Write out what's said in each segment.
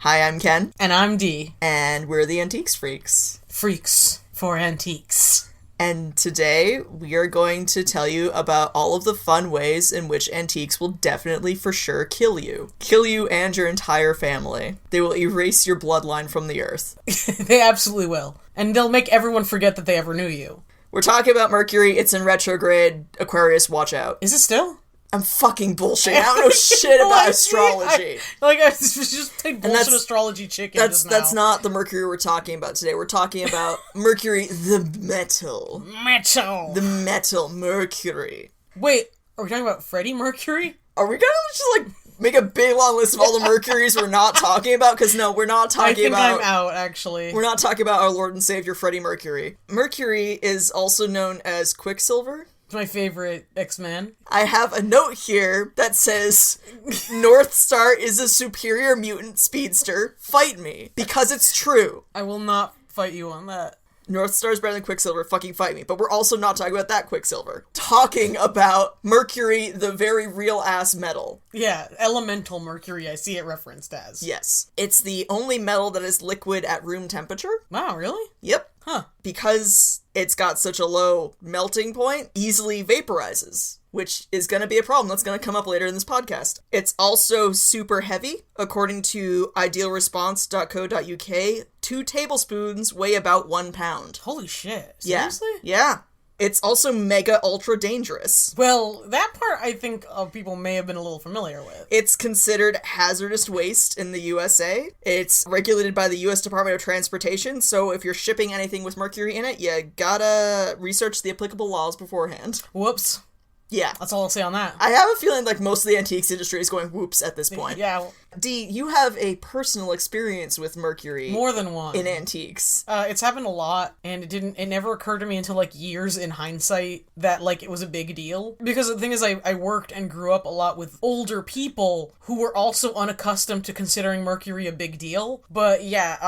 Hi, I'm Ken. And I'm Dee. And we're the Antiques Freaks. Freaks for antiques. And today we are going to tell you about all of the fun ways in which antiques will definitely for sure kill you. Kill you and your entire family. They will erase your bloodline from the earth. They absolutely will. And they'll make everyone forget that they ever knew you. We're talking about Mercury. It's in retrograde. Aquarius, watch out. Is it still? I'm fucking bullshitting. I don't know shit about astrology. I just take bullshit astrology chicken just now. That's not the Mercury we're talking about today. We're talking about Mercury, the metal. Metal. The metal Mercury. Wait, are we talking about Freddie Mercury? Are we gonna just, make a big long list of all the Mercuries we're not talking about? Because no, we're not talking about... I think I'm out, actually. We're not talking about our Lord and Savior Freddie Mercury. Mercury is also known as Quicksilver. It's my favorite X-Men. I have a note here that says, North Star is a superior mutant speedster. Fight me. Because it's true. I will not fight you on that. North Star is better than Quicksilver. Fucking fight me. But we're also not talking about that Quicksilver. Talking about Mercury, the very real-ass metal. Yeah, elemental Mercury, I see it referenced as. Yes. It's the only metal that is liquid at room temperature. Wow, really? Yep. Huh. Because it's got such a low melting point, easily vaporizes, which is going to be a problem that's going to come up later in this podcast. It's also super heavy. According to idealresponse.co.uk, 2 tablespoons weigh about 1 pound. Holy shit. Seriously? Yeah. It's also mega ultra dangerous. Well, that part I think people may have been a little familiar with. It's considered hazardous waste in the USA. It's regulated by the US Department of Transportation, so if you're shipping anything with mercury in it, you gotta research the applicable laws beforehand. Whoops. Yeah. That's all I'll say on that. I have a feeling like most of the antiques industry is going whoops at this point. Yeah. Dee, you have a personal experience with mercury. More than one. In antiques. It's happened a lot, and it never occurred to me until years in hindsight that it was a big deal. Because the thing is, I worked and grew up a lot with older people who were also unaccustomed to considering mercury a big deal. But yeah,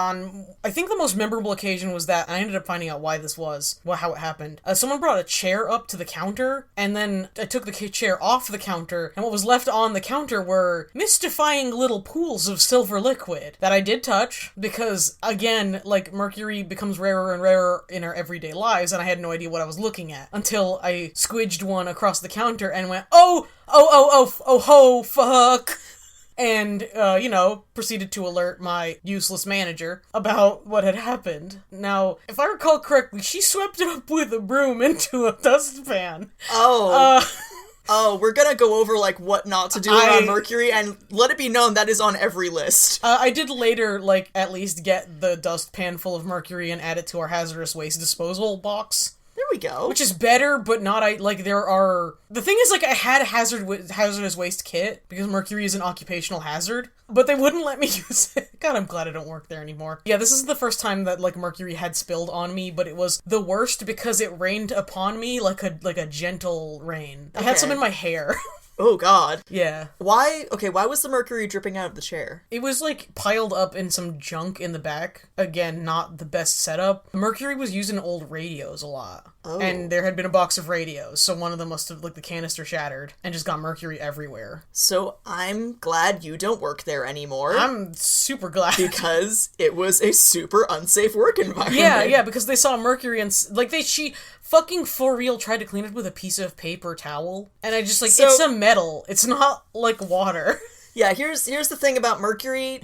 I think the most memorable occasion was that, and I ended up finding out why this was, how it happened. Someone brought a chair up to the counter, and then I took the chair off the counter, and what was left on the counter were mystifying little pools of silver liquid that I did touch, because, again, mercury becomes rarer and rarer in our everyday lives, and I had no idea what I was looking at, until I squidged one across the counter and went, oh, fuck, and, proceeded to alert my useless manager about what had happened. Now, if I recall correctly, she swept it up with a broom into a dustpan. Oh, we're gonna go over, what not to do around mercury, and let it be known that is on every list. I did later, at least get the dustpan full of mercury and add it to our hazardous waste disposal box. There we go. Which is better, but not, there are... The thing is, I had a hazardous waste kit, because mercury is an occupational hazard, but they wouldn't let me use it. God, I'm glad I don't work there anymore. Yeah, this is the first time that, mercury had spilled on me, but it was the worst because it rained upon me like a gentle rain. I had some in my hair. Oh, God. Yeah. Why was the mercury dripping out of the chair? It was, piled up in some junk in the back. Again, not the best setup. Mercury was used in old radios a lot. Oh. And there had been a box of radios, so one of them must have, the canister shattered, and just got mercury everywhere. So I'm glad you don't work there anymore. I'm super glad. Because it was a super unsafe work environment. Yeah, because they saw mercury and, she fucking for real tried to clean it with a piece of paper towel, and I just, it's a metal. It's not, water. Yeah, here's the thing about mercury.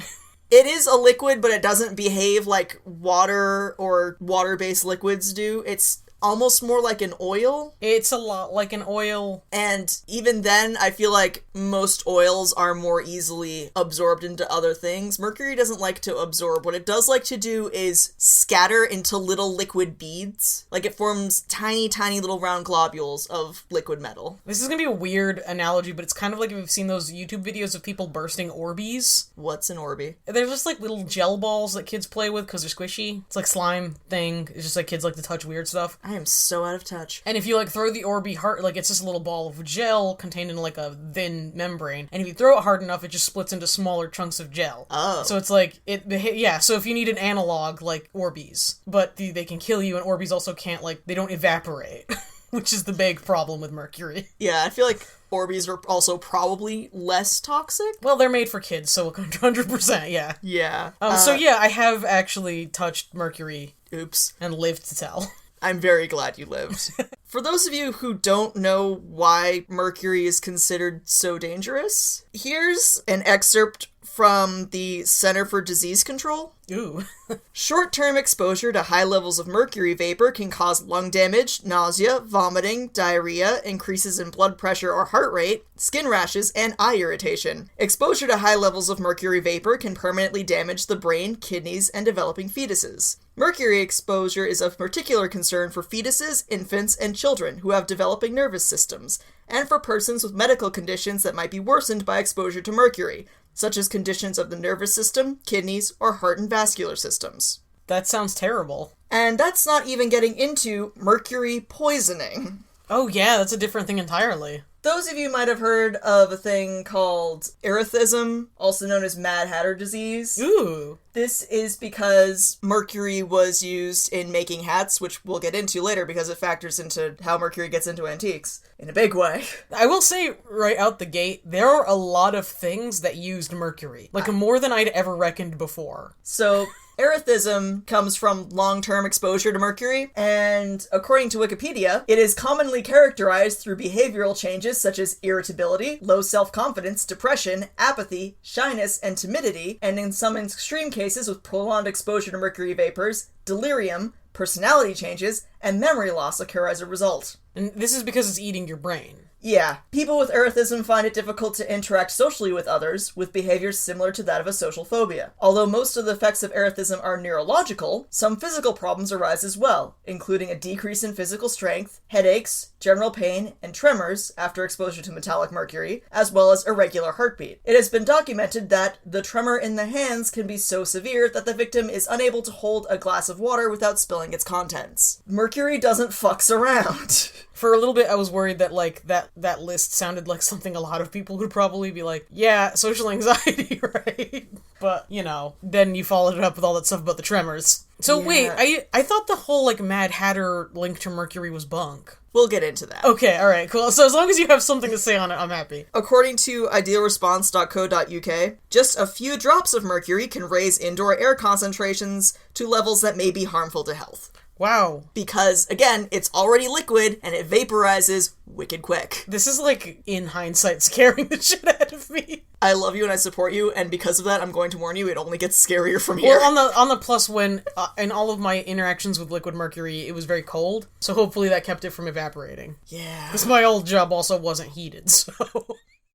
It is a liquid, but it doesn't behave like water or water-based liquids do. It's almost more like an oil. It's a lot like an oil. And even then, I feel like most oils are more easily absorbed into other things. Mercury doesn't like to absorb. What it does like to do is scatter into little liquid beads. It forms tiny, tiny little round globules of liquid metal. This is gonna be a weird analogy, but it's kind of like if you've seen those YouTube videos of people bursting Orbeez. What's an Orby? They're just little gel balls that kids play with because they're squishy. It's slime thing. It's just kids like to touch weird stuff. I am so out of touch. And if you throw the Orby hard, it's just a little ball of gel contained in a thin membrane, and if you throw it hard enough, it just splits into smaller chunks of gel. Oh. So it's so if you need an analog, Orbeez, but they can kill you, and Orbeez also can't, they don't evaporate. which is the big problem with mercury. Yeah, I feel like Orbeez are also probably less toxic. Well, they're made for kids, so 100%, yeah. Yeah. So yeah, I have actually touched mercury. Oops. And lived to tell. I'm very glad you lived. For those of you who don't know why mercury is considered so dangerous, here's an excerpt from the Center for Disease Control. Ooh. Short-term exposure to high levels of mercury vapor can cause lung damage, nausea, vomiting, diarrhea, increases in blood pressure or heart rate, skin rashes, and eye irritation. Exposure to high levels of mercury vapor can permanently damage the brain, kidneys, and developing fetuses. Mercury exposure is of particular concern for fetuses, infants, and children who have developing nervous systems, and for persons with medical conditions that might be worsened by exposure to mercury, such as conditions of the nervous system, kidneys, or heart and vascular systems. That sounds terrible. And that's not even getting into mercury poisoning. Oh yeah, that's a different thing entirely. Those of you might have heard of a thing called erethism, also known as Mad Hatter disease. Ooh. This is because mercury was used in making hats, which we'll get into later because it factors into how mercury gets into antiques in a big way. I will say right out the gate, there are a lot of things that used mercury. Like more than I'd ever reckoned before. So erethism comes from long-term exposure to mercury, and according to Wikipedia, it is commonly characterized through behavioral changes such as irritability, low self-confidence, depression, apathy, shyness, and timidity, and in some extreme cases with prolonged exposure to mercury vapors, delirium, personality changes, and memory loss occur as a result. And this is because it's eating your brain. Yeah, people with erethism find it difficult to interact socially with others, with behaviors similar to that of a social phobia. Although most of the effects of erethism are neurological, some physical problems arise as well, including a decrease in physical strength, headaches, general pain, and tremors after exposure to metallic mercury, as well as irregular heartbeat. It has been documented that the tremor in the hands can be so severe that the victim is unable to hold a glass of water without spilling its contents. Mercury doesn't fucks around. For a little bit, I was worried that, like, that list sounded like something a lot of people would probably be like, yeah, social anxiety, right? But, you know, then you followed it up with all that stuff about the tremors. So Yeah. wait, I thought the whole, like, Mad Hatter link to Mercury was bunk. We'll get into that. Okay, alright, cool. So as long as you have something to say on it, I'm happy. According to idealresponse.co.uk, just a few drops of mercury can raise indoor air concentrations to levels that may be harmful to health. Wow. Because, again, it's already liquid, and it vaporizes wicked quick. This is, like, in hindsight, scaring the shit out of me. I love you and I support you, and because of that, I'm going to warn you, it only gets scarier from here. Well, on the plus, when, in all of my interactions with liquid mercury, it was very cold, so hopefully that kept it from evaporating. Yeah. Because my old job also wasn't heated, so...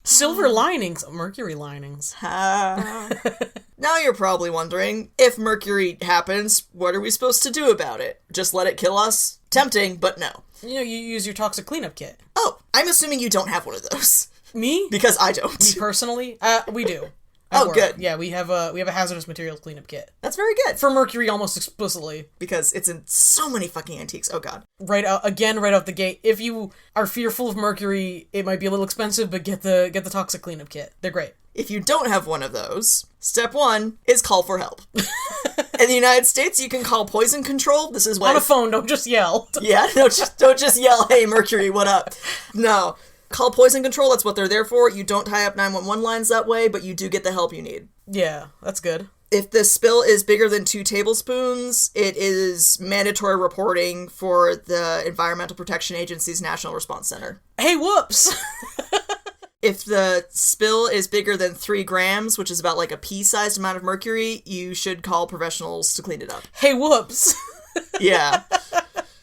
Silver linings, mercury linings. Now you're probably wondering, if mercury happens, what are we supposed to do about it? Just let it kill us? Tempting, but no. You know, you use your toxic cleanup kit. Oh, I'm assuming you don't have one of those. Me? Because I don't. Me personally? We do. Oh, work. good. Yeah, we have a hazardous materials cleanup kit. That's very good. For mercury almost explicitly. Because it's in so many fucking antiques. Oh god. Right out the gate. If you are fearful of mercury, it might be a little expensive, but get the toxic cleanup kit. They're great. If you don't have one of those, step 1 is call for help. In the United States, you can call poison control. This is what... On a phone, don't just yell. Yeah, no, don't just yell, hey, mercury, what up? No. Call poison control, that's what they're there for. You don't tie up 911 lines that way, but you do get the help you need. Yeah, that's good. If the spill is bigger than 2 tablespoons, it is mandatory reporting for the Environmental Protection Agency's National Response Center. Hey, whoops! If the spill is bigger than 3 grams, which is about like a pea-sized amount of mercury, you should call professionals to clean it up. Hey, whoops! Yeah.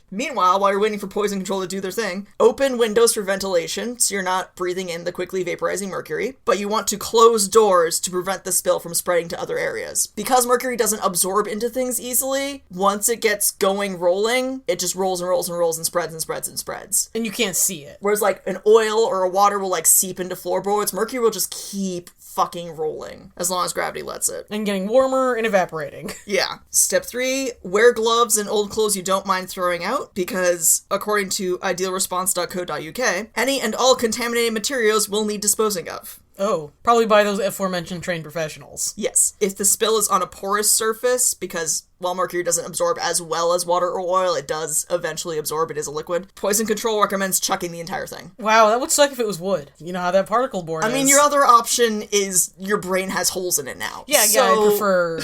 Meanwhile, while you're waiting for poison control to do their thing, open windows for ventilation so you're not breathing in the quickly vaporizing mercury, but you want to close doors to prevent the spill from spreading to other areas. Because mercury doesn't absorb into things easily, once it gets going rolling, it just rolls and rolls and rolls and spreads and spreads and spreads. And you can't see it. Whereas like an oil or a water will like seep into floorboards, mercury will just keep fucking rolling as long as gravity lets it. And getting warmer and evaporating. Yeah. Step 3, wear gloves and old clothes you don't mind throwing out, because according to idealresponse.co.uk, any and all contaminated materials will need disposing of. Oh, probably by those aforementioned trained professionals. Yes. If the spill is on a porous surface, because while mercury doesn't absorb as well as water or oil, it does eventually absorb. It is a liquid. Poison control recommends chucking the entire thing. Wow, that would suck if it was wood. You know how that particle board is. I mean, your other option is your brain has holes in it now. Yeah, I prefer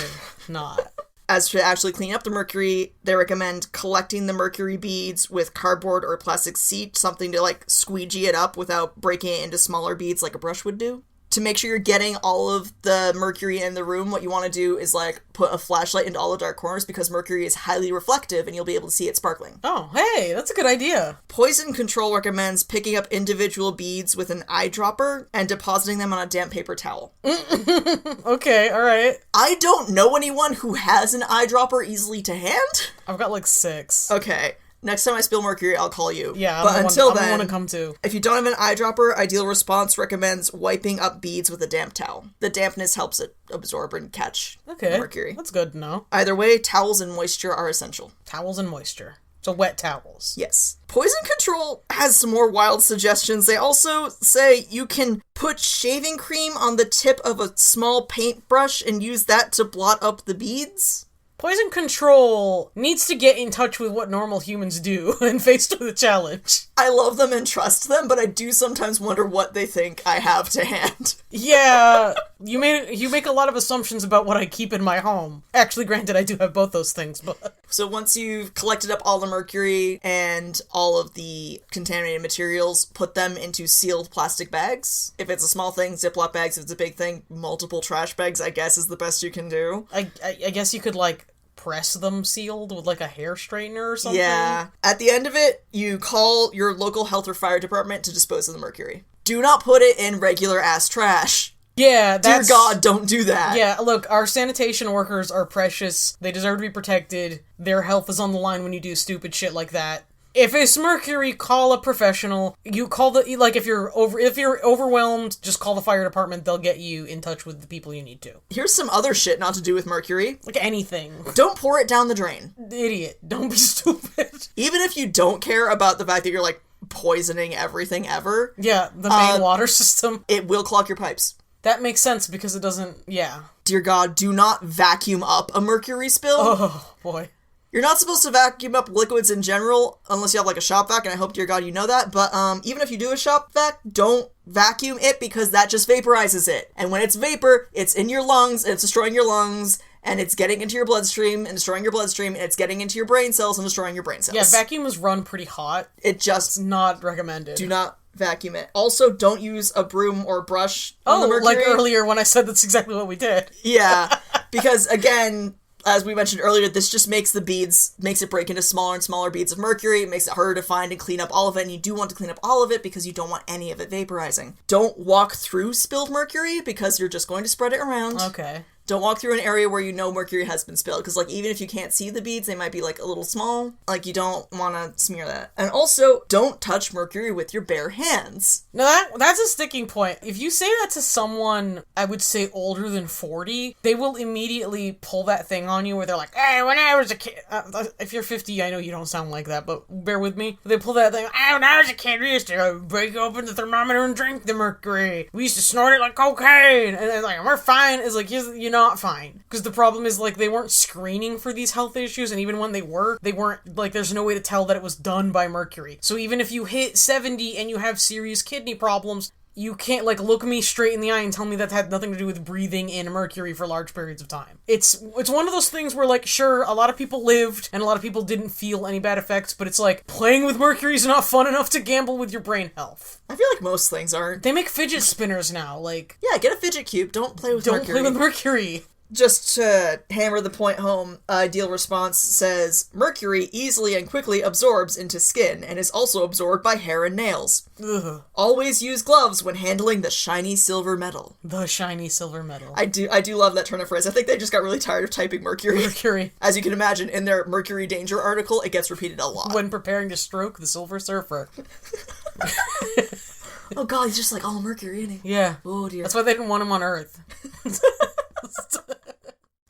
not. As to actually clean up the mercury, they recommend collecting the mercury beads with cardboard or plastic sheet, something to like squeegee it up without breaking it into smaller beads like a brush would do. To make sure you're getting all of the mercury in the room, what you want to do is like put a flashlight into all the dark corners because mercury is highly reflective and you'll be able to see it sparkling. Oh, hey, that's a good idea. Poison control recommends picking up individual beads with an eyedropper and depositing them on a damp paper towel. Okay, alright. I don't know anyone who has an eyedropper easily to hand. I've got like 6. Okay. Next time I spill mercury, I'll call you. Yeah, but until then, I want to come too. If you don't have an eyedropper, Ideal Response recommends wiping up beads with a damp towel. The dampness helps it absorb and catch mercury. That's good to know. Either way, towels and moisture are essential. Towels and moisture. So wet towels. Yes. Poison control has some more wild suggestions. They also say you can put shaving cream on the tip of a small paintbrush and use that to blot up the beads. Poison control needs to get in touch with what normal humans do and faced with a challenge. I love them and trust them, but I do sometimes wonder what they think I have to hand. Yeah, you make a lot of assumptions about what I keep in my home. Actually, granted, I do have both those things, but... So once you've collected up all the mercury and all of the contaminated materials, put them into sealed plastic bags. If it's a small thing, Ziploc bags. If it's a big thing, multiple trash bags, I guess, is the best you can do. I guess you could, like, press them sealed with like a hair straightener or something. Yeah. At the end of it, you call your local health or fire department to dispose of the mercury. Do not put it in regular ass trash. Yeah, that's... Dear God, don't do that. Yeah, look, our sanitation workers are precious. They deserve to be protected. Their health is on the line when you do stupid shit like that. If it's mercury, call a professional. You call the, like, if you're overwhelmed, just call the fire department. They'll get you in touch with the people you need to. Here's some other shit not to do with mercury. Like anything. Don't pour it down the drain. Idiot. Don't be stupid. Even if you don't care about the fact that you're, like, poisoning everything ever. Yeah, the main water system. It will clog your pipes. That makes sense because it doesn't, yeah. Dear God, do not vacuum up a mercury spill. Oh, boy. You're not supposed to vacuum up liquids in general, unless you have, like, a shop vac, and I hope, dear God, you know that, but, even if you do a shop vac, don't vacuum it, because that just vaporizes it. And when it's vapor, it's in your lungs, and it's destroying your lungs, and it's getting into your bloodstream, and destroying your bloodstream, and it's getting into your brain cells, and destroying your brain cells. Yeah, vacuums run pretty hot. It's not recommended. Do not vacuum it. Also, don't use a broom or brush on the mercury. Like earlier when I said that's exactly what we did. Yeah, because, again... As we mentioned earlier, this just makes it break into smaller and smaller beads of mercury. It makes it harder to find and clean up all of it, and you do want to clean up all of it because you don't want any of it vaporizing. Don't walk through spilled mercury because you're just going to spread it around. Okay. Don't walk through an area where you know mercury has been spilled, because, like, even if you can't see the beads, they might be, like, a little small. Like, you don't want to smear that. And also, don't touch mercury with your bare hands. No, that's a sticking point. If you say that to someone, I would say older than 40, they will immediately pull that thing on you where they're like, hey, when I was a kid... if you're 50, I know you don't sound like that, but bear with me. They pull that thing, hey, when I was a kid, we used to break open the thermometer and drink the mercury. We used to snort it like cocaine. And then, like, we're fine. It's like, you're not fine. Because the problem is, like, they weren't screening for these health issues, and even when they weren't, like, there's no way to tell that it was done by mercury. So even if you hit 70 and you have serious kidney problems, you can't, like, look me straight in the eye and tell me that had nothing to do with breathing in mercury for large periods of time. It's one of those things where, like, sure, a lot of people lived, and a lot of people didn't feel any bad effects, but it's like, playing with mercury is not fun enough to gamble with your brain health. I feel like most things aren't. They make fidget spinners now, like... Yeah, get a fidget cube. Don't play with mercury. Don't play with mercury. Just to hammer the point home, Ideal Response says, mercury easily and quickly absorbs into skin and is also absorbed by hair and nails. Ugh. Always use gloves when handling the shiny silver metal. The shiny silver metal. I do love that turn of phrase. I think they just got really tired of typing mercury. Mercury. As you can imagine, in their Mercury Danger article, it gets repeated a lot. When preparing to stroke the Silver Surfer. Oh god, he's just like all mercury, isn't he? Yeah. Oh dear. That's why they didn't want him on Earth.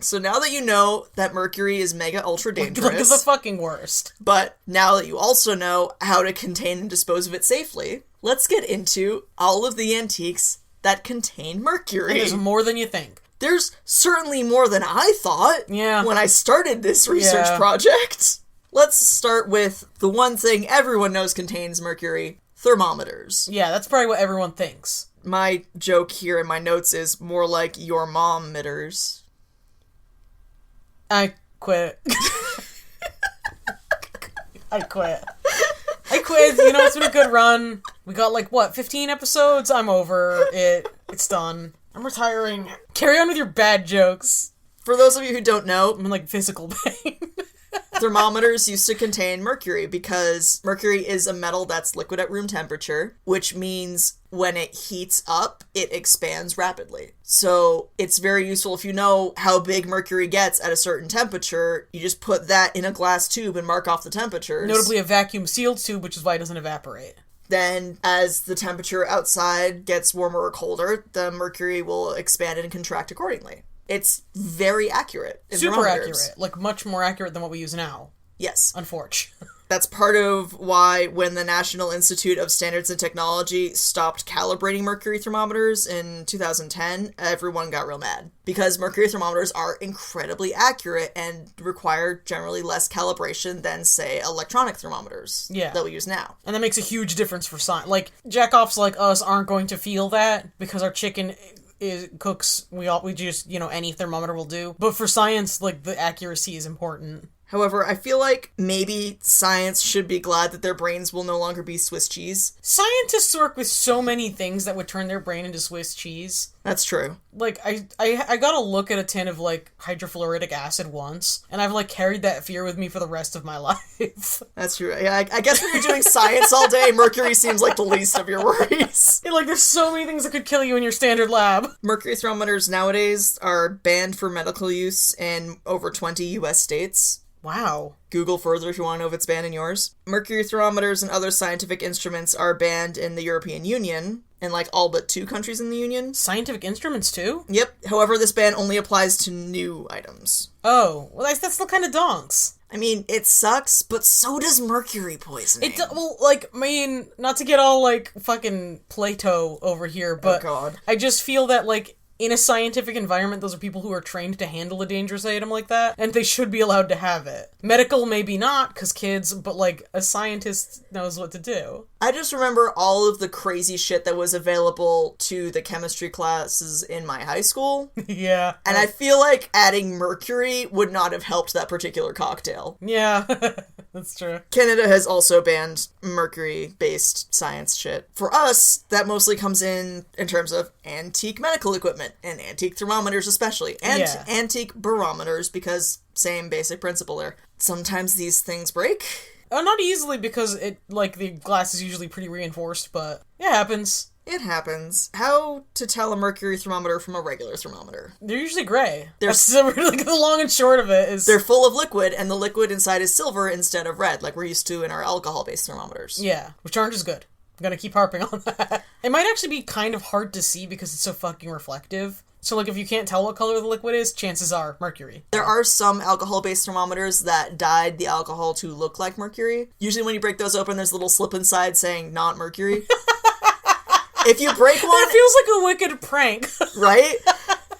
So now that you know that mercury is mega ultra dangerous... Like the fucking worst. But now that you also know how to contain and dispose of it safely, let's get into all of the antiques that contain mercury. And there's more than you think. There's certainly more than I thought when I started this research project. Let's start with the one thing everyone knows contains mercury, thermometers. Yeah, that's probably what everyone thinks. My joke here in my notes is more like your mom-mitters. I quit. I quit. You know, it's been a good run. We got 15 episodes? I'm over it. It's done. I'm retiring. Carry on with your bad jokes. For those of you who don't know, I'm in physical pain. Thermometers used to contain mercury because mercury is a metal that's liquid at room temperature, which means when it heats up, it expands rapidly. So it's very useful if you know how big mercury gets at a certain temperature, you just put that in a glass tube and mark off the temperatures. Notably a vacuum sealed tube, which is why it doesn't evaporate. Then, as the temperature outside gets warmer or colder, the mercury will expand and contract accordingly. It's very accurate. Super accurate. Much more accurate than what we use now. Yes. Unfortunately. That's part of why when the National Institute of Standards and Technology stopped calibrating mercury thermometers in 2010, everyone got real mad. Because mercury thermometers are incredibly accurate and require generally less calibration than, say, electronic thermometers that we use now. And that makes a huge difference for science. Jackoffs like us aren't going to feel that because our chicken cooks, we just, any thermometer will do. But for science, the accuracy is important. However, I feel like maybe science should be glad that their brains will no longer be Swiss cheese. Scientists work with so many things that would turn their brain into Swiss cheese. That's true. I got to look at a tin of, hydrofluoric acid once, and I've, carried that fear with me for the rest of my life. That's true. Yeah, I guess when you're doing science all day, mercury seems like the least of your worries. There's so many things that could kill you in your standard lab. Mercury thermometers nowadays are banned for medical use in over 20 U.S. states. Wow. Google further if you want to know if it's banned in yours. Mercury thermometers and other scientific instruments are banned in the European Union, in all but 2 countries in the Union. Scientific instruments too? Yep. However, this ban only applies to new items. Oh, well that's still kind of donks. I mean, it sucks, but so does mercury poisoning. Not to get all, fucking Plato over here, but oh, God. I just feel that, in a scientific environment, those are people who are trained to handle a dangerous item like that, and they should be allowed to have it. Medical, maybe not, because kids, but, a scientist knows what to do. I just remember all of the crazy shit that was available to the chemistry classes in my high school. Yeah. And I feel like adding mercury would not have helped that particular cocktail. Yeah, that's true. Canada has also banned mercury-based science shit. For us, that mostly comes in terms of antique medical equipment, and antique thermometers especially, and antique barometers, because same basic principle there. Sometimes these things break. Not easily, because the glass is usually pretty reinforced, but it happens. It happens. How to tell a mercury thermometer from a regular thermometer? They're usually gray. That's the long and short of it is... They're full of liquid, and the liquid inside is silver instead of red, like we're used to in our alcohol-based thermometers. Yeah, which aren't as good. I'm gonna keep harping on that. It might actually be kind of hard to see because it's so fucking reflective. So, if you can't tell what color the liquid is, chances are mercury. There are some alcohol-based thermometers that dyed the alcohol to look like mercury. Usually when you break those open, there's a little slip inside saying, not mercury. If you break one... That feels like a wicked prank. Right?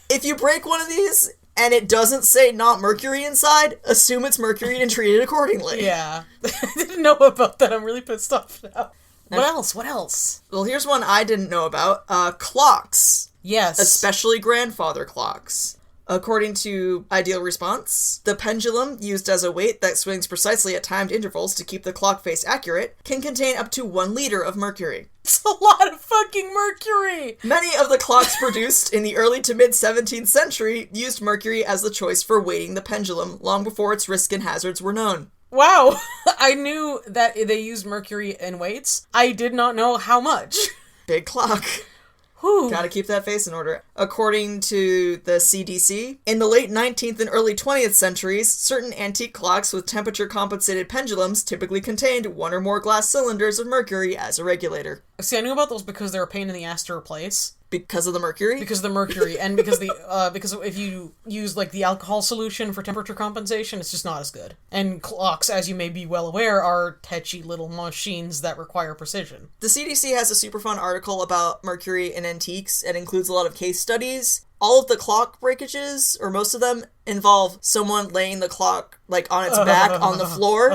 If you break one of these and it doesn't say not mercury inside, assume it's mercury and treat it accordingly. Yeah. I didn't know about that. I'm really pissed off now. What else? Well, here's one I didn't know about. Clocks. Yes. Especially grandfather clocks. According to Ideal Response, the pendulum, used as a weight that swings precisely at timed intervals to keep the clock face accurate, can contain up to 1 liter of mercury. It's a lot of fucking mercury! Many of the clocks produced in the early to mid-17th century used mercury as the choice for weighting the pendulum, long before its risks and hazards were known. Wow! I knew that they used mercury in weights. I did not know how much. Big clock. Whew. Gotta keep that face in order. According to the CDC, in the late 19th and early 20th centuries, certain antique clocks with temperature-compensated pendulums typically contained 1 or more glass cylinders of mercury as a regulator. See, I knew about those because they were a pain in the ass to replace. Because of the mercury? Because of the mercury, and because if you use like the alcohol solution for temperature compensation, it's just not as good. And clocks, as you may be well aware, are tetchy little machines that require precision. The CDC has a super fun article about mercury in antiques. It includes a lot of case studies. All of the clock breakages, or most of them, involve someone laying the clock, like, on its back on the floor.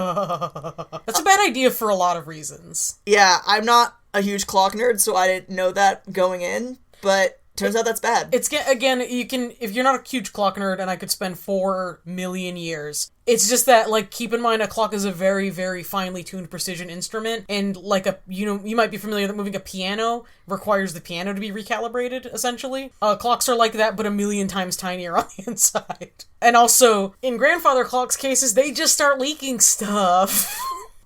That's a bad idea for a lot of reasons. Yeah, I'm not a huge clock nerd, so I didn't know that going in, but turns out that's bad. It's, again, you can, if you're not a huge clock nerd, and I could spend 4 million years, it's just that, like, keep in mind a clock is a very, very finely tuned precision instrument, and, like, you might be familiar that moving a piano requires the piano to be recalibrated, essentially. Clocks are like that, but a million times tinier on the inside. And also, in grandfather clocks cases, they just start leaking stuff.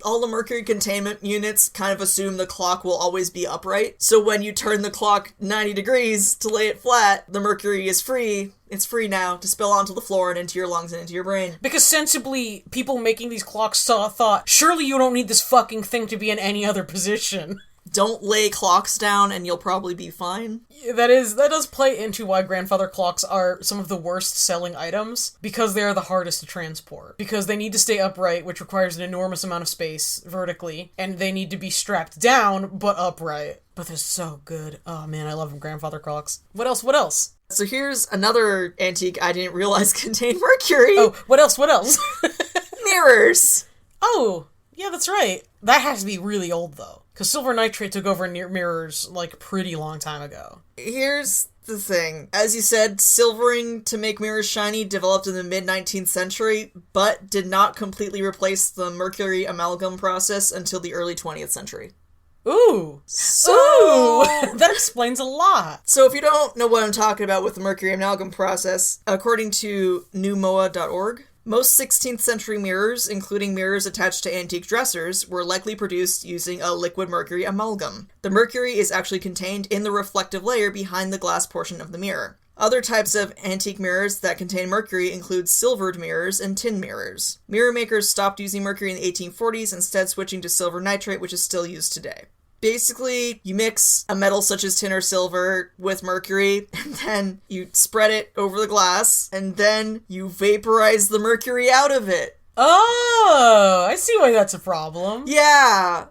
All the mercury containment units kind of assume the clock will always be upright. So when you turn the clock 90 degrees to lay it flat, the mercury is free. It's free now to spill onto the floor and into your lungs and into your brain. Because sensibly, people making these clocks thought, surely you don't need this fucking thing to be in any other position. Don't lay clocks down and you'll probably be fine. Yeah, that does play into why grandfather clocks are some of the worst selling items, because they are the hardest to transport. Because they need to stay upright, which requires an enormous amount of space vertically, and they need to be strapped down, but upright. But they're so good. Oh man, I love grandfather clocks. What else? So here's another antique I didn't realize contained mercury. Oh, what else? Mirrors. Oh, yeah, that's right. That has to be really old, though. Because silver nitrate took over near mirrors, like, pretty long time ago. Here's the thing. As you said, silvering to make mirrors shiny developed in the mid-19th century, but did not completely replace the mercury amalgam process until the early 20th century. Ooh! That explains a lot! So if you don't know what I'm talking about with the mercury amalgam process, according to newmoa.org, most 16th century mirrors, including mirrors attached to antique dressers, were likely produced using a liquid mercury amalgam. The mercury is actually contained in the reflective layer behind the glass portion of the mirror. Other types of antique mirrors that contain mercury include silvered mirrors and tin mirrors. Mirror makers stopped using mercury in the 1840s, instead switching to silver nitrate, which is still used today. Basically, you mix a metal such as tin or silver with mercury, and then you spread it over the glass, and then you vaporize the mercury out of it. Oh, I see why that's a problem. Yeah.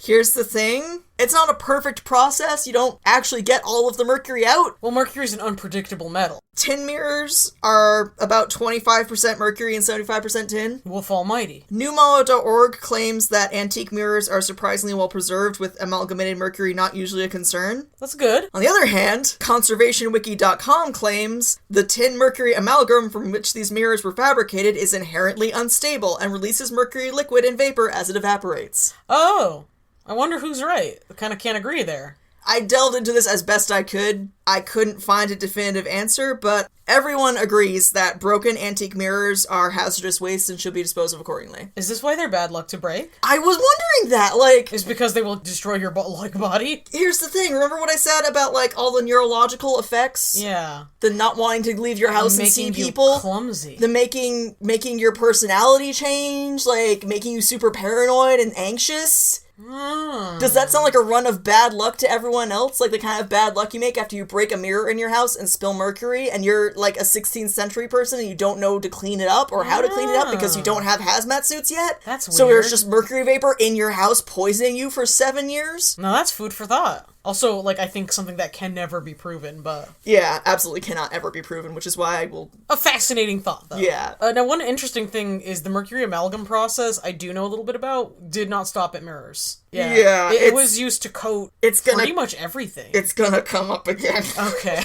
Here's the thing. It's not a perfect process. You don't actually get all of the mercury out. Well, mercury's an unpredictable metal. Tin mirrors are about 25% mercury and 75% tin. Wolf Almighty. Newmoa.org claims that antique mirrors are surprisingly well preserved, with amalgamated mercury not usually a concern. That's good. On the other hand, conservationwiki.com claims the tin mercury amalgam from which these mirrors were fabricated is inherently unstable and releases mercury liquid and vapor as it evaporates. Oh. I wonder who's right. I kind of can't agree there. I delved into this as best I could. I couldn't find a definitive answer, but everyone agrees that broken antique mirrors are hazardous waste and should be disposed of accordingly. Is this why they're bad luck to break? I was wondering that, like... Is because they will destroy your body? Here's the thing, remember what I said about, like, all the neurological effects? Yeah. The not wanting to leave your house and see Making you people? clumsy. The making your personality change? Like, making you super paranoid and anxious? Does that sound like a run of bad luck to everyone else? Like the kind of bad luck you make after you break a mirror in your house and spill mercury, and you're like a 16th century person and you don't know to clean it up or how to clean it up because you don't have hazmat suits yet? That's weird. So there's just mercury vapor in your house poisoning you for 7 years? Now that's food for thought. Also, like, I think something that can never be proven, but... Yeah, absolutely cannot ever be proven, which is why I will... A fascinating thought, though. Yeah. Now, one interesting thing is the mercury amalgam process, I do know a little bit about, did not stop at mirrors. Yeah. It was used to coat pretty much everything. It's gonna come up again. Okay.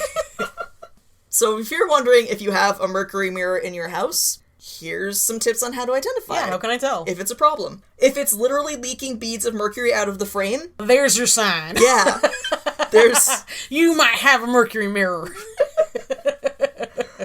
So if you're wondering if you have a mercury mirror in your house... Here's some tips on how to identify. Yeah, how can I tell? If it's a problem. If it's literally leaking beads of mercury out of the frame... There's your sign. Yeah. There's... You might have a mercury mirror.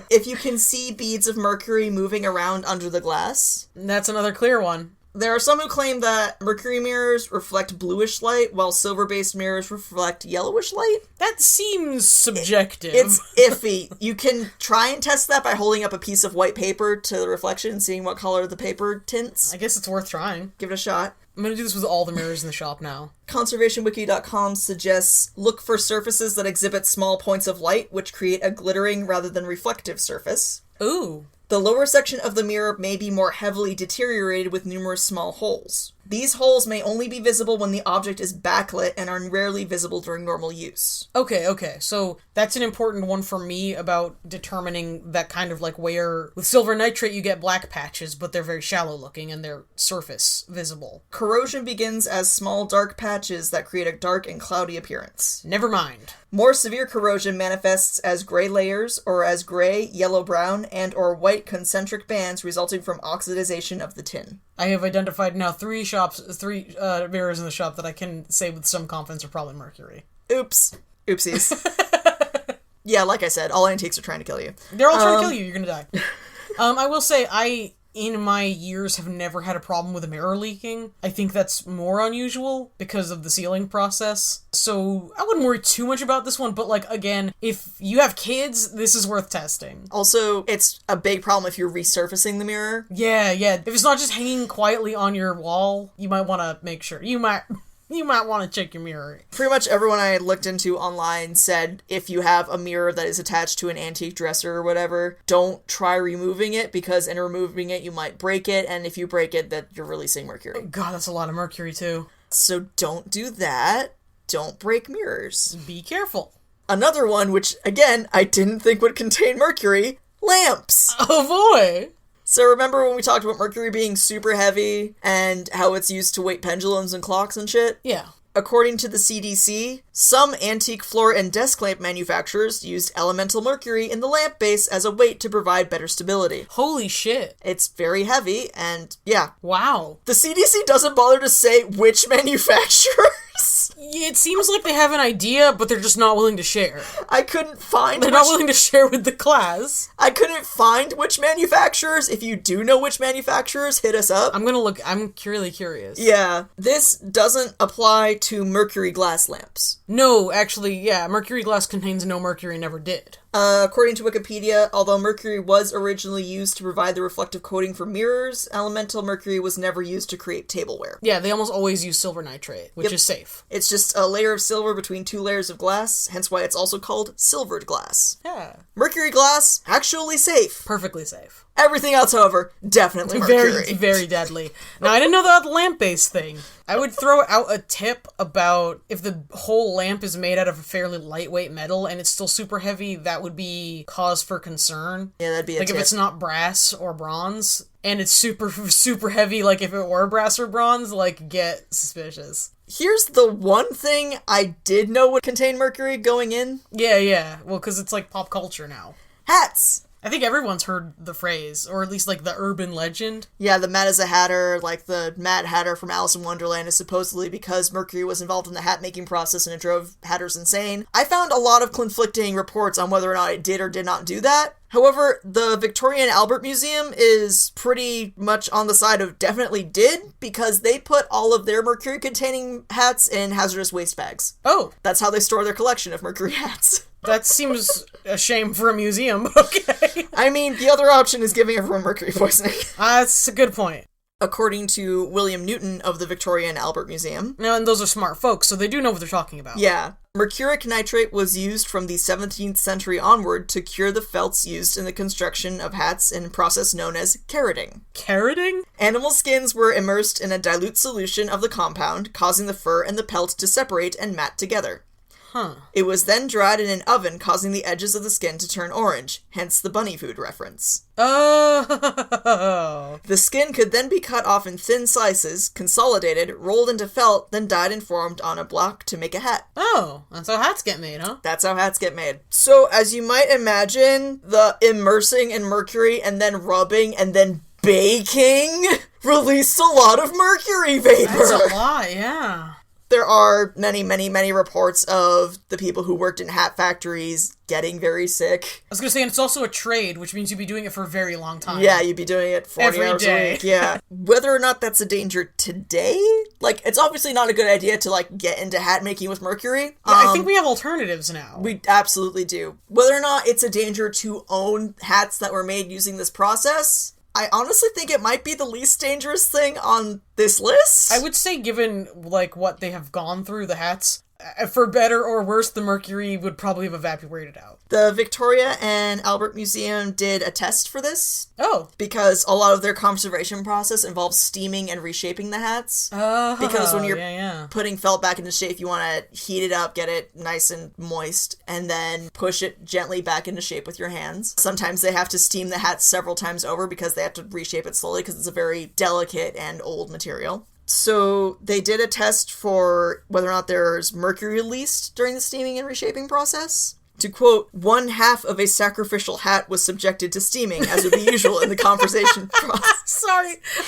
If you can see beads of mercury moving around under the glass... That's another clear one. There are some who claim that mercury mirrors reflect bluish light, while silver-based mirrors reflect yellowish light. That seems subjective. It's iffy. You can try and test that by holding up a piece of white paper to the reflection and seeing what color the paper tints. I guess it's worth trying. Give it a shot. I'm gonna do this with all the mirrors in the shop now. ConservationWiki.com suggests look for surfaces that exhibit small points of light, which create a glittering rather than reflective surface. Ooh. The lower section of the mirror may be more heavily deteriorated with numerous small holes. These holes may only be visible when the object is backlit and are rarely visible during normal use. Okay, so that's an important one for me about determining that kind of like where with silver nitrate you get black patches, but they're very shallow looking and they're surface visible. Corrosion begins as small dark patches that create a dark and cloudy appearance. Never mind. More severe corrosion manifests as gray layers or as gray, yellow-brown, and or white concentric bands resulting from oxidization of the tin. I have identified now three mirrors in the shop that I can say with some confidence are probably Mercury. Oops. Oopsies. Yeah, like I said, all antiques are trying to kill you. They're all trying to kill you, you're gonna die. I will say, in my years, have never had a problem with a mirror leaking. I think that's more unusual because of the sealing process. So I wouldn't worry too much about this one, but like, again, if you have kids, this is worth testing. Also, it's a big problem if you're resurfacing the mirror. Yeah. If it's not just hanging quietly on your wall, you might want to make sure. You might want to check your mirror. Pretty much everyone I looked into online said if you have a mirror that is attached to an antique dresser or whatever, don't try removing it because in removing it you might break it, and if you break it, that you're releasing mercury. God, that's a lot of mercury too. So don't do that. Don't break mirrors. Be careful. Another one, which again I didn't think would contain mercury, lamps. Oh boy. So remember when we talked about mercury being super heavy and how it's used to weight pendulums and clocks and shit? Yeah. According to the CDC, some antique floor and desk lamp manufacturers used elemental mercury in the lamp base as a weight to provide better stability. Holy shit. It's very heavy, and yeah. Wow. The CDC doesn't bother to say which manufacturers. It seems like they have an idea, but they're just not willing to share. I couldn't find They're not willing to share with the class. I couldn't find which manufacturers. If you do know which manufacturers, hit us up. I'm gonna look. I'm really curious. Yeah. This doesn't apply to mercury glass lamps. No, actually, yeah. Mercury glass contains no mercury, never did. According to Wikipedia, although mercury was originally used to provide the reflective coating for mirrors, elemental mercury was never used to create tableware. Yeah, they almost always use silver nitrate, which is safe. It's just a layer of silver between two layers of glass, hence why it's also called silvered glass. Yeah. Mercury glass, actually safe. Perfectly safe. Everything else, however, definitely mercury. Very, very deadly. Now, I didn't know about the lamp-based thing. I would throw out a tip about if the whole lamp is made out of a fairly lightweight metal and it's still super heavy, that would be cause for concern. Yeah, that'd be a tip. Like, if it's not brass or bronze, and it's super, super heavy, like if it were brass or bronze, like, get suspicious. Here's the one thing I did know would contain mercury going in. Yeah. Well, because it's like pop culture now. Hats! I think everyone's heard the phrase, or at least like the urban legend. Yeah, the Mad as a Hatter, like the Mad Hatter from Alice in Wonderland, is supposedly because mercury was involved in the hat making process and it drove hatters insane. I found a lot of conflicting reports on whether or not it did or did not do that. However, the Victoria and Albert Museum is pretty much on the side of definitely did, because they put all of their mercury-containing hats in hazardous waste bags. Oh. That's how they store their collection of mercury hats. That seems a shame for a museum, okay. I mean, the other option is giving everyone mercury poisoning. That's a good point. According to William Newton of the Victoria and Albert Museum. Now, and those are smart folks, so they do know what they're talking about. Yeah. Mercuric nitrate was used from the 17th century onward to cure the felts used in the construction of hats in a process known as carroting. Carroting? Animal skins were immersed in a dilute solution of the compound, causing the fur and the pelt to separate and mat together. Huh. It was then dried in an oven, causing the edges of the skin to turn orange, hence the bunny food reference. Oh. The skin could then be cut off in thin slices, consolidated, rolled into felt, then dyed and formed on a block to make a hat. Oh, that's how hats get made, huh? That's how hats get made. So, as you might imagine, the immersing in mercury and then rubbing and then baking released a lot of mercury vapor. That's a lot, yeah. There are many, many, many reports of the people who worked in hat factories getting very sick. I was gonna say, and it's also a trade, which means you'd be doing it for a very long time. Yeah, you'd be doing it 40 every hours day. a week. Yeah. Whether or not that's a danger today, like, it's obviously not a good idea to, like, get into hat making with mercury. Yeah, I think we have alternatives now. We absolutely do. Whether or not it's a danger to own hats that were made using this process, I honestly think it might be the least dangerous thing on this list. I would say, given, like, what they have gone through, the hats, for better or worse, the mercury would probably have evaporated out. The Victoria and Albert Museum did a test for this. Oh. Because a lot of their conservation process involves steaming and reshaping the hats. Oh, because when you're putting felt back into shape, you want to heat it up, get it nice and moist, and then push it gently back into shape with your hands. Sometimes they have to steam the hat several times over because they have to reshape it slowly because it's a very delicate and old material. So they did a test for whether or not there's mercury released during the steaming and reshaping process. To quote, 1/2 of a sacrificial hat was subjected to steaming, as would be usual in the conservation process.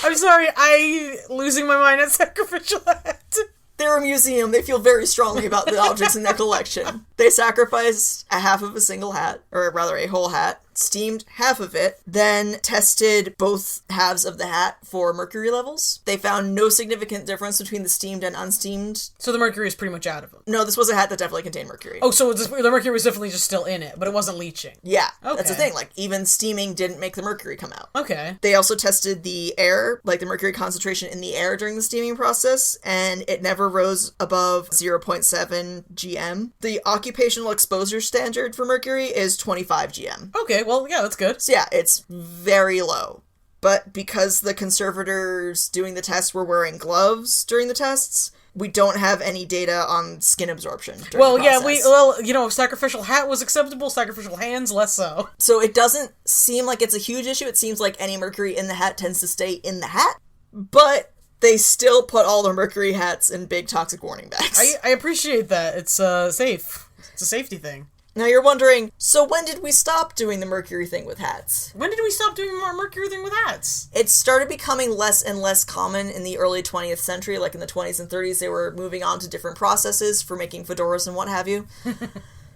I'm sorry, I losing my mind at sacrificial hat. They're a museum. They feel very strongly about the objects in their collection. They sacrificed 1/2 of a single hat, or rather a whole hat, steamed 1/2 of it, then tested both halves of the hat for mercury levels. They found no significant difference between the steamed and unsteamed. So the mercury is pretty much out of them. No, this was a hat that definitely contained mercury. Oh, so the mercury was definitely just still in it, but it wasn't leaching. Yeah, okay. That's the thing. Like, even steaming didn't make the mercury come out. Okay. They also tested the air, like the mercury concentration in the air during the steaming process, and it never rose above 0.7 GM. The occupational exposure standard for mercury is 25 GM. Okay, well, yeah, that's good. So yeah, it's very low. But because the conservators doing the test were wearing gloves during the tests, we don't have any data on skin absorption during the process. Sacrificial hat was acceptable, sacrificial hands less so. So it doesn't seem like it's a huge issue. It seems like any mercury in the hat tends to stay in the hat, but they still put all their mercury hats in big toxic warning bags. I appreciate that. It's safe. It's a safety thing. Now you're wondering, so when did we stop doing the mercury thing with hats? When did we stop doing more mercury thing with hats? It started becoming less and less common in the early 20th century, like in the 20s and 30s. They were moving on to different processes for making fedoras and what have you.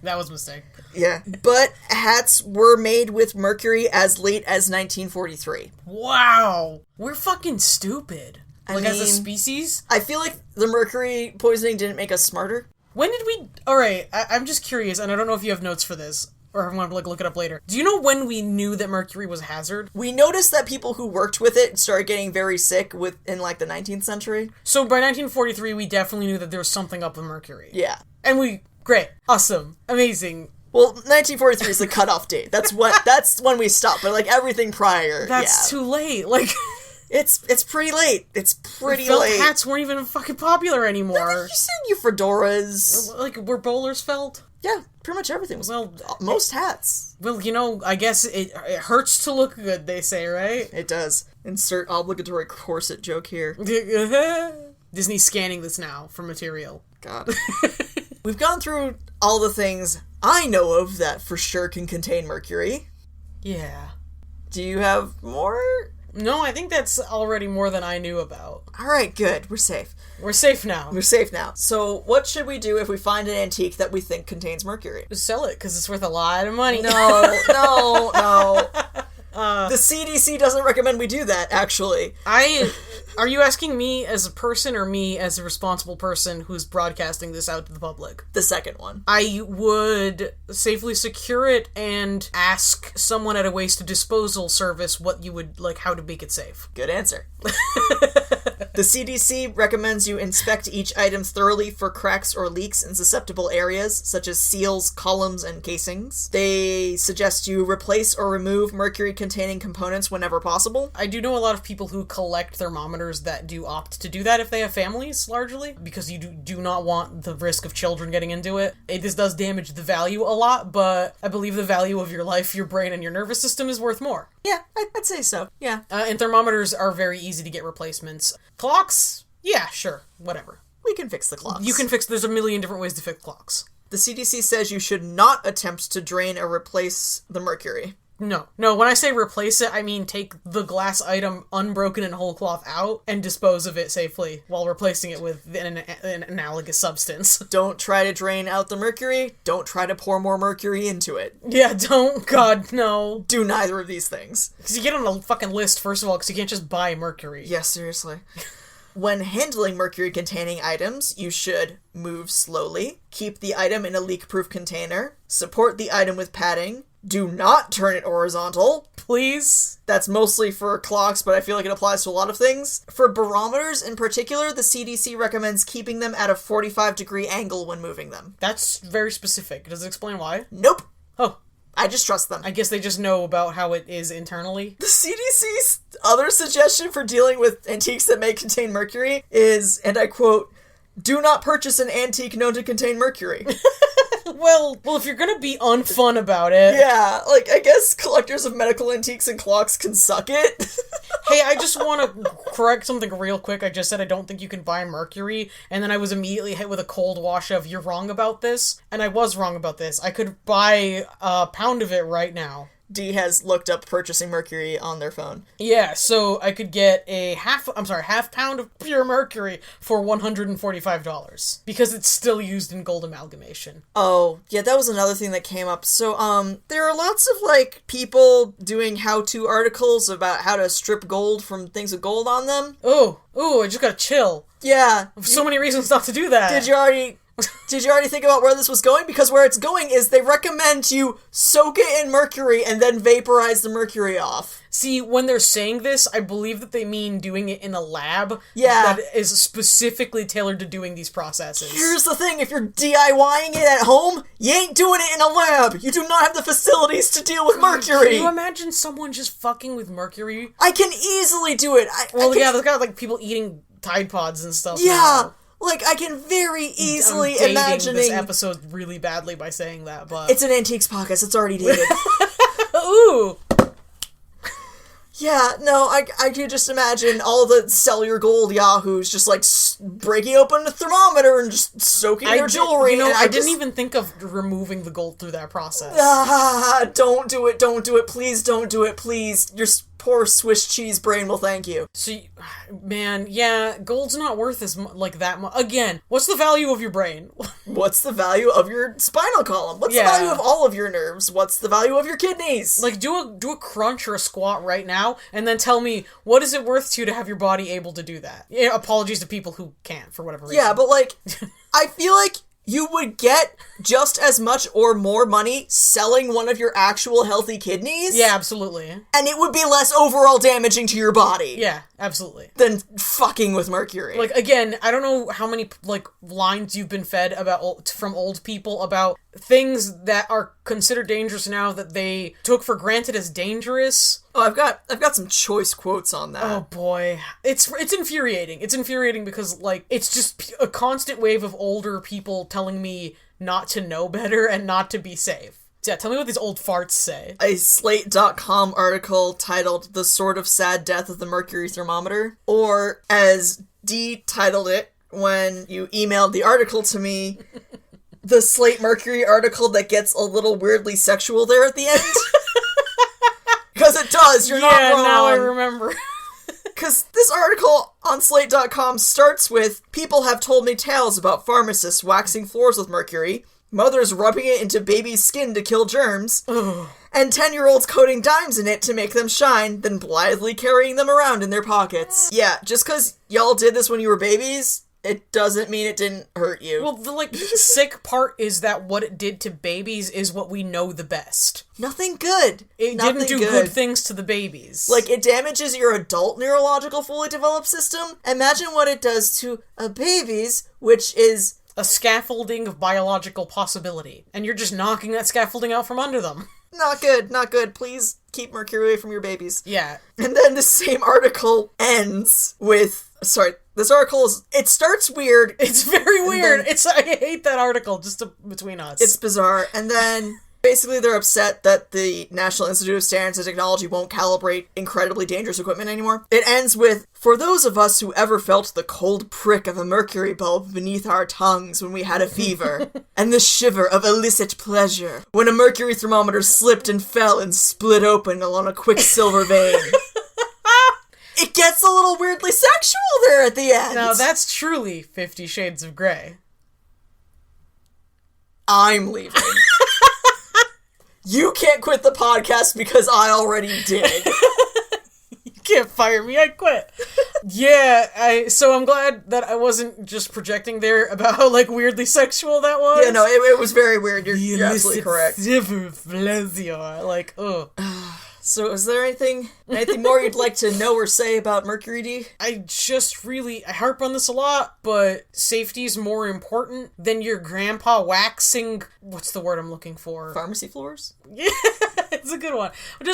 That was a mistake. Yeah. But hats were made with mercury as late as 1943. Wow. We're fucking stupid. As a species? I feel like the mercury poisoning didn't make us smarter. When did we... Alright, I'm just curious, and I don't know if you have notes for this, or if I want to look it up later. Do you know when we knew that mercury was a hazard? We noticed that people who worked with it started getting very sick in the 19th century. So by 1943, we definitely knew that there was something up with mercury. Yeah. And great, awesome, amazing. Well, 1943 is the cutoff date. That's when we stopped, but everything prior, That's too late, It's pretty late. It's pretty felt late. hats weren't even fucking popular anymore. You said you fedoras. Were bowlers felt? Yeah, pretty much everything was. Well, most hats. Well, I guess it hurts to look good, they say, right? It does. Insert obligatory corset joke here. Disney's scanning this now for material. God. We've gone through all the things I know of that for sure can contain mercury. Yeah. Do you have more? No, I think that's already more than I knew about. Alright, good. We're safe. We're safe now. We're safe now. So, what should we do if we find an antique that we think contains mercury? Just sell it, because it's worth a lot of money. No. The CDC doesn't recommend we do that, actually. Are you asking me as a person or me as a responsible person who's broadcasting this out to the public? The second one. I would safely secure it and ask someone at a waste disposal service what you would, how to make it safe. Good answer. The CDC recommends you inspect each item thoroughly for cracks or leaks in susceptible areas, such as seals, columns, and casings. They suggest you replace or remove mercury-containing components whenever possible. I do know a lot of people who collect thermometers that do opt to do that if they have families, largely, because you do not want the risk of children getting into it. This does damage the value a lot, but I believe the value of your life, your brain, and your nervous system is worth more. Yeah, I'd say so. Yeah. And thermometers are very easy to get replacements. Clocks? Yeah, sure. Whatever. We can fix the clocks. There's a million different ways to fix clocks. The CDC says you should not attempt to drain or replace the mercury. No, when I say replace it, I mean take the glass item unbroken and whole cloth out and dispose of it safely while replacing it with an analogous substance. Don't try to drain out the mercury. Don't try to pour more mercury into it. Yeah, don't. God, no. Do neither of these things. Because you get on a fucking list, first of all, because you can't just buy mercury. Yeah, seriously. When handling mercury-containing items, you should move slowly, keep the item in a leak-proof container, support the item with padding, do not turn it horizontal, please? That's mostly for clocks, but I feel like it applies to a lot of things. For barometers in particular, the CDC recommends keeping them at a 45-degree angle when moving them. That's very specific. Does it explain why? Nope. Oh. I just trust them. I guess they just know about how it is internally. The CDC's other suggestion for dealing with antiques that may contain mercury is, and I quote, "Do not purchase an antique known to contain mercury." Well, if you're gonna be unfun about it... Yeah, like, I guess collectors of medical antiques and clocks can suck it. Hey, I just want to correct something real quick. I just said I don't think you can buy mercury, and then I was immediately hit with a cold wash of, you're wrong about this, and I was wrong about this. I could buy a pound of it right now. D has looked up purchasing mercury on their phone. Yeah, so I could get a half pound of pure mercury for $145 because it's still used in gold amalgamation. Oh, yeah, that was another thing that came up. So, there are lots of, like, people doing how-to articles about how to strip gold from things with gold on them. Ooh, I just gotta chill. Yeah. So many reasons not to do that. Did you already think about where this was going? Because where it's going is they recommend you soak it in mercury and then vaporize the mercury off. See, when they're saying this, I believe that they mean doing it in a lab that is specifically tailored to doing these processes. Here's the thing, if you're DIYing it at home, you ain't doing it in a lab. You do not have the facilities to deal with mercury. Can you imagine someone just fucking with mercury? I can easily do it. There's got like people eating Tide Pods and stuff. Yeah. Now. Like, I can very easily I'm imagine this episode really badly by saying that, but... It's an Antiques podcast, it's already dated. Ooh! Yeah, no, I can just imagine all the sell your gold yahoos just, like, breaking open a thermometer and just soaking their jewelry. I didn't even think of removing the gold through that process. Don't do it, please don't do it, please. Your poor Swiss cheese brain will thank you. So, man, yeah, gold's not worth that much. Again, what's the value of your brain? What's the value of your spinal column? What's the value of all of your nerves? What's the value of your kidneys? Like, do a crunch or a squat right now, and then tell me, what is it worth to you to have your body able to do that? Yeah, apologies to people who can't, for whatever reason. Yeah, but, like, I feel like you would get just as much or more money selling one of your actual healthy kidneys. Yeah, absolutely. And it would be less overall damaging to your body. Yeah, absolutely. Than fucking with mercury. Like, again, I don't know how many, like, lines you've been fed from old people about things that are considered dangerous now that they took for granted as dangerous. Oh, I've got some choice quotes on that. Oh boy. It's infuriating. It's infuriating because, like, it's just a constant wave of older people telling me not to know better and not to be safe. Yeah, tell me what these old farts say. A Slate.com article titled "The Sort of Sad Death of the Mercury Thermometer," or as D titled it when you emailed the article to me, the Slate Mercury article that gets a little weirdly sexual there at the end. Because it does, you're not wrong. Yeah, now I remember. Because this article on Slate.com starts with, "People have told me tales about pharmacists waxing floors with mercury, mothers rubbing it into babies' skin to kill germs, and 10-year-olds coating dimes in it to make them shine, then blithely carrying them around in their pockets." Yeah, just because y'all did this when you were babies, it doesn't mean it didn't hurt you. Well, the, like, sick part is that what it did to babies is what we know the best. Nothing good. It didn't do good things to the babies. Like, it damages your adult neurological fully developed system. Imagine what it does to a baby's, which is a scaffolding of biological possibility. And you're just knocking that scaffolding out from under them. Not good, not good. Please keep mercury away from your babies. Yeah. And then the same article ends with... Sorry, this article is... It starts weird. It's very weird. I hate that article, just between us. It's bizarre. And then... Basically, they're upset that the National Institute of Standards and Technology won't calibrate incredibly dangerous equipment anymore. It ends with, "For those of us who ever felt the cold prick of a mercury bulb beneath our tongues when we had a fever, and the shiver of illicit pleasure when a mercury thermometer slipped and fell and split open along a quicksilver vein." It gets a little weirdly sexual there at the end. Now, that's truly 50 Shades of Grey. I'm leaving. You can't quit the podcast because I already did. You can't fire me, I quit. Yeah, so I'm glad that I wasn't just projecting there about how, like, weirdly sexual that was. Yeah, no, it was very weird. You're absolutely correct. Pleasure. Like, ugh. So is there anything more you'd like to know or say about Mercury, D? I harp on this a lot, but safety is more important than your grandpa waxing, what's the word I'm looking for? Pharmacy floors? Yeah, it's a good one. I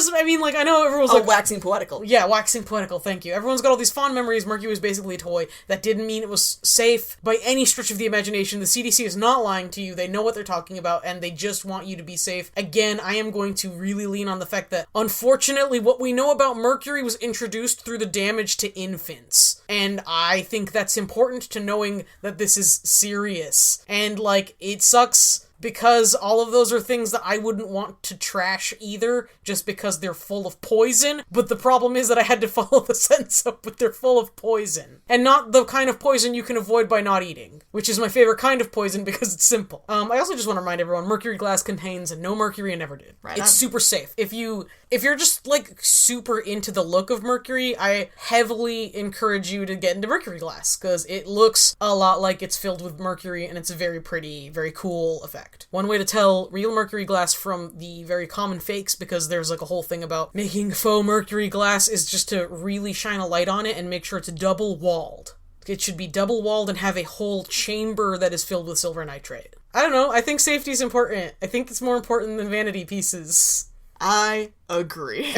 know everyone's waxing poetical. Yeah, waxing poetical, thank you. Everyone's got all these fond memories. Mercury was basically a toy. That didn't mean it was safe by any stretch of the imagination. The CDC is not lying to you. They know what they're talking about, and they just want you to be safe. Again, I am going to really lean on the fact that, unfortunately, what we know about Mercury was introduced through the damage to infants. And I think that's important to knowing that this is serious. And, it sucks because all of those are things that I wouldn't want to trash either, just because they're full of poison. But the problem is that I had to follow the sentence up with they're full of poison. And not the kind of poison you can avoid by not eating, which is my favorite kind of poison because it's simple. I also just want to remind everyone, Mercury glass contains no mercury and never did. Right. It's super safe. If you're just, super into the look of Mercury, I heavily encourage you to get into Mercury glass, because it looks a lot like it's filled with mercury, and it's a very pretty, very cool effect. One way to tell real mercury glass from the very common fakes, because there's a whole thing about making faux mercury glass, is just to really shine a light on it and make sure it's double-walled. It should be double-walled and have a whole chamber that is filled with silver nitrate. I don't know, I think safety is important. I think it's more important than vanity pieces. I agree.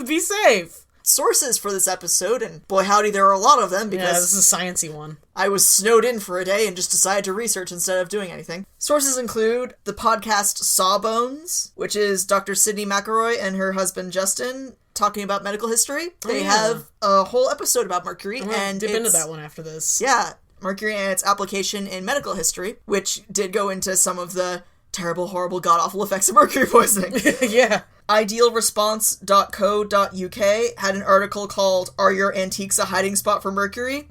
Be safe. Sources for this episode, and boy howdy, there are a lot of them, because this is a sciencey one. I was snowed in for a day and just decided to research instead of doing anything. Sources include the podcast Sawbones, which is Dr. Sydney McElroy and her husband Justin talking about medical history. They have a whole episode about Mercury, and dip into that one after this. Yeah, Mercury and its application in medical history, which did go into some of the terrible, horrible, god-awful effects of mercury poisoning. Yeah. Idealresponse.co.uk had an article called "Are Your Antiques a Hiding Spot for Mercury?"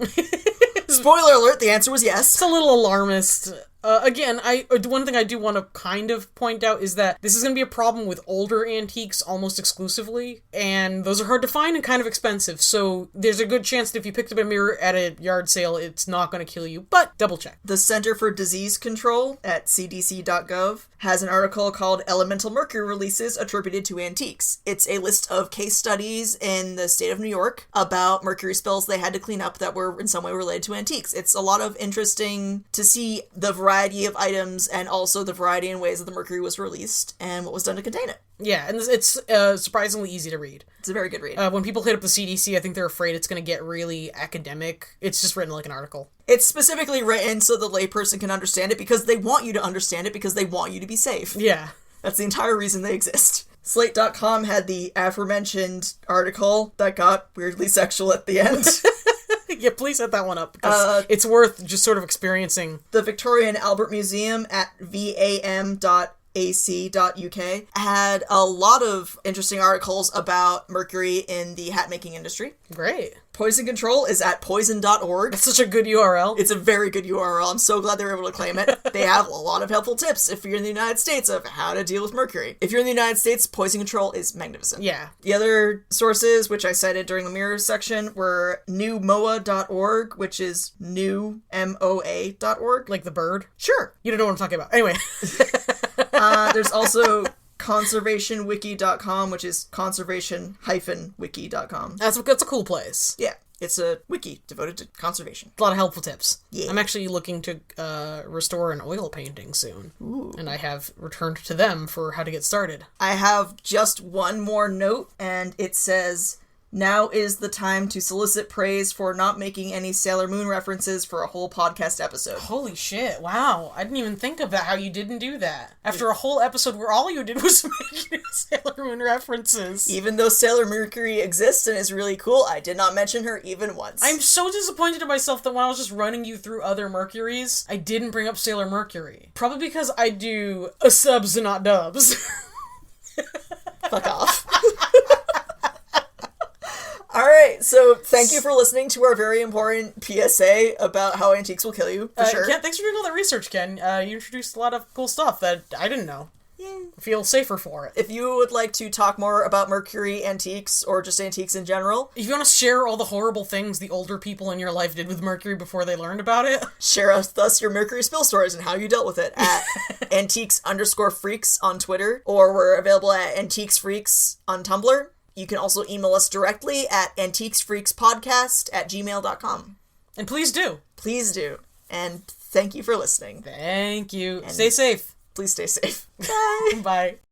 Spoiler alert, the answer was yes. It's a little alarmist. Again, one thing I do want to kind of point out is that this is going to be a problem with older antiques almost exclusively, and those are hard to find and kind of expensive, so there's a good chance that if you picked up a mirror at a yard sale, it's not going to kill you, but double check. The Center for Disease Control at cdc.gov has an article called "Elemental Mercury Releases Attributed to Antiques." It's a list of case studies in the state of New York about mercury spills they had to clean up that were in some way related to antiques. It's a lot of interesting to see the variety of items and also the variety and ways that the mercury was released and what was done to contain it. Yeah, and it's surprisingly easy to read. It's a very good read. When people hit up the CDC, I think they're afraid it's going to get really academic. It's just written like an article. It's specifically written so the layperson can understand it, because they want you to understand it, because they want you to be safe. Yeah. That's the entire reason they exist. Slate.com had the aforementioned article that got weirdly sexual at the end. Yeah, please set that one up, because it's worth just sort of experiencing. The Victoria and Albert Museum at vam.ac.uk had a lot of interesting articles about mercury in the hat making industry. Great. Poison control is at poison.org. That's such a good URL. It's a very good URL. I'm so glad they were able to claim it. They have a lot of helpful tips if you're in the United States of how to deal with mercury. If you're in the United States, poison control is magnificent. Yeah. The other sources, which I cited during the mirror section, were newmoa.org, which is newmoa.org. Like the bird? Sure. You don't know what I'm talking about. Anyway. There's also conservationwiki.com, which is conservation-wiki.com. That's a cool place. Yeah. It's a wiki devoted to conservation. A lot of helpful tips. Yeah. I'm actually looking to restore an oil painting soon. Ooh. And I have returned to them for how to get started. I have just one more note, and it says, "Now is the time to solicit praise for not making any Sailor Moon references for a whole podcast episode." Holy shit, wow. I didn't even think of that, how you didn't do that. After a whole episode where all you did was make Sailor Moon references. Even though Sailor Mercury exists and is really cool, I did not mention her even once. I'm so disappointed in myself that when I was just running you through other Mercuries, I didn't bring up Sailor Mercury. Probably because I do subs and not dubs. Fuck off. Alright, so thank you for listening to our very important PSA about how antiques will kill you, for sure. Ken, thanks for doing all that research, Ken. You introduced a lot of cool stuff that I didn't know. feel safer for it. If you would like to talk more about Mercury antiques or just antiques in general, if you want to share all the horrible things the older people in your life did with Mercury before they learned about it, share with us your Mercury spill stories and how you dealt with it at antiques_freaks on Twitter, or we're available at antiquesfreaks on Tumblr. You can also email us directly at antiquesfreakspodcast@gmail.com. And please do. Please do. And thank you for listening. Thank you. And stay safe. Please stay safe. Bye. Bye.